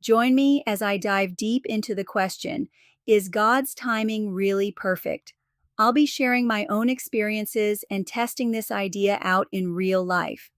Join me as I dive deep into the question, is God's timing really perfect? I'll be sharing my own experiences and testing this idea out in real life.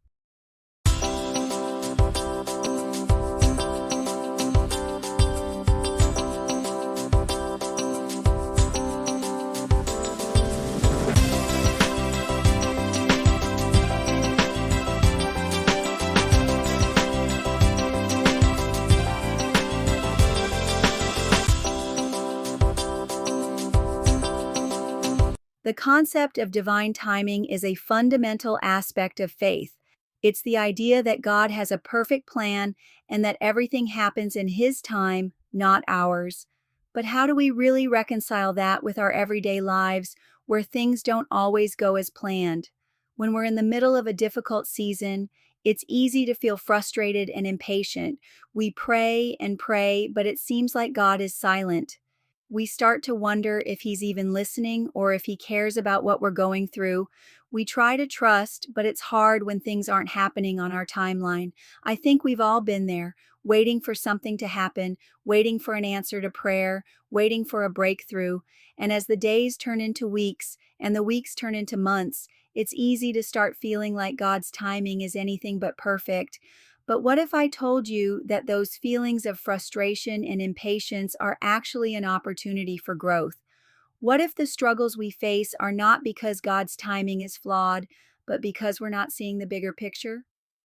The concept of divine timing is a fundamental aspect of faith. It's the idea that God has a perfect plan and that everything happens in His time, not ours. But how do we really reconcile that with our everyday lives where things don't always go as planned? When we're in the middle of a difficult season, it's easy to feel frustrated and impatient. We pray and pray, but it seems like God is silent. We start to wonder if he's even listening or if he cares about what we're going through. We try to trust, but it's hard when things aren't happening on our timeline. I think we've all been there, waiting for something to happen, waiting for an answer to prayer, waiting for a breakthrough. And as the days turn into weeks and the weeks turn into months, it's easy to start feeling like God's timing is anything but perfect. But what if I told you that those feelings of frustration and impatience are actually an opportunity for growth? What if the struggles we face are not because God's timing is flawed, but because we're not seeing the bigger picture?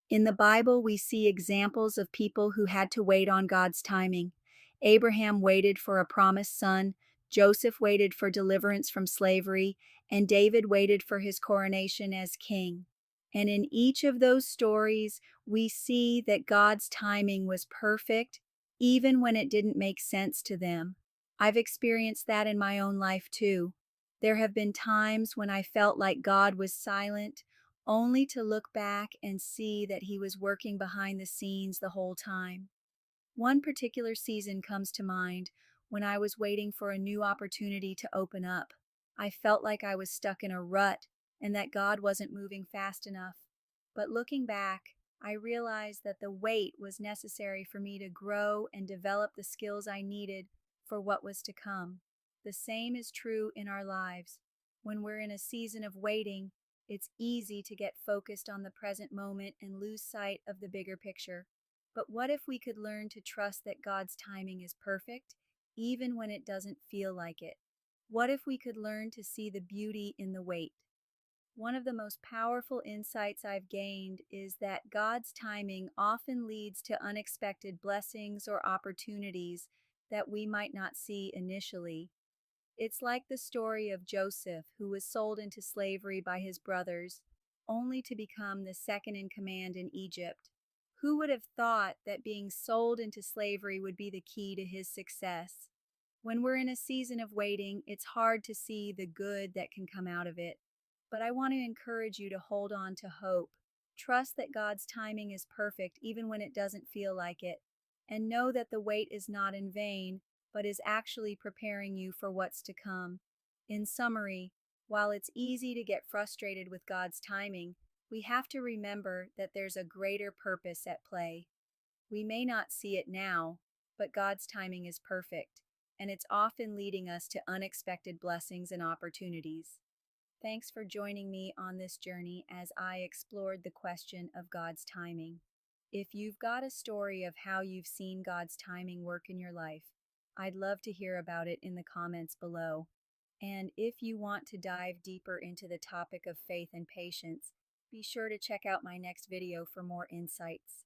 In the Bible, we see examples of people who had to wait on God's timing. Abraham waited for a promised son, Joseph waited for deliverance from slavery, and David waited for his coronation as king. And in each of those stories, we see that God's timing was perfect, even when it didn't make sense to them. I've experienced that in my own life too. There have been times when I felt like God was silent, only to look back and see that He was working behind the scenes the whole time. One particular season comes to mind when I was waiting for a new opportunity to open up. I felt like I was stuck in a rut and that God wasn't moving fast enough. But looking back, I realized that the wait was necessary for me to grow and develop the skills I needed for what was to come. The same is true in our lives. When we're in a season of waiting, it's easy to get focused on the present moment and lose sight of the bigger picture. But what if we could learn to trust that God's timing is perfect, even when it doesn't feel like it? What if we could learn to see the beauty in the wait? One of the most powerful insights I've gained is that God's timing often leads to unexpected blessings or opportunities that we might not see initially. It's like the story of Joseph, who was sold into slavery by his brothers, only to become the second in command in Egypt. Who would have thought that being sold into slavery would be the key to his success? When we're in a season of waiting, it's hard to see the good that can come out of it. But I want to encourage you to hold on to hope. Trust that God's timing is perfect even when it doesn't feel like it. And know that the wait is not in vain, but is actually preparing you for what's to come. In summary, while it's easy to get frustrated with God's timing, we have to remember that there's a greater purpose at play. We may not see it now, but God's timing is perfect, and it's often leading us to unexpected blessings and opportunities. Thanks for joining me on this journey as I explored the question of God's timing. If you've got a story of how you've seen God's timing work in your life, I'd love to hear about it in the comments below. And if you want to dive deeper into the topic of faith and patience, be sure to check out my next video for more insights.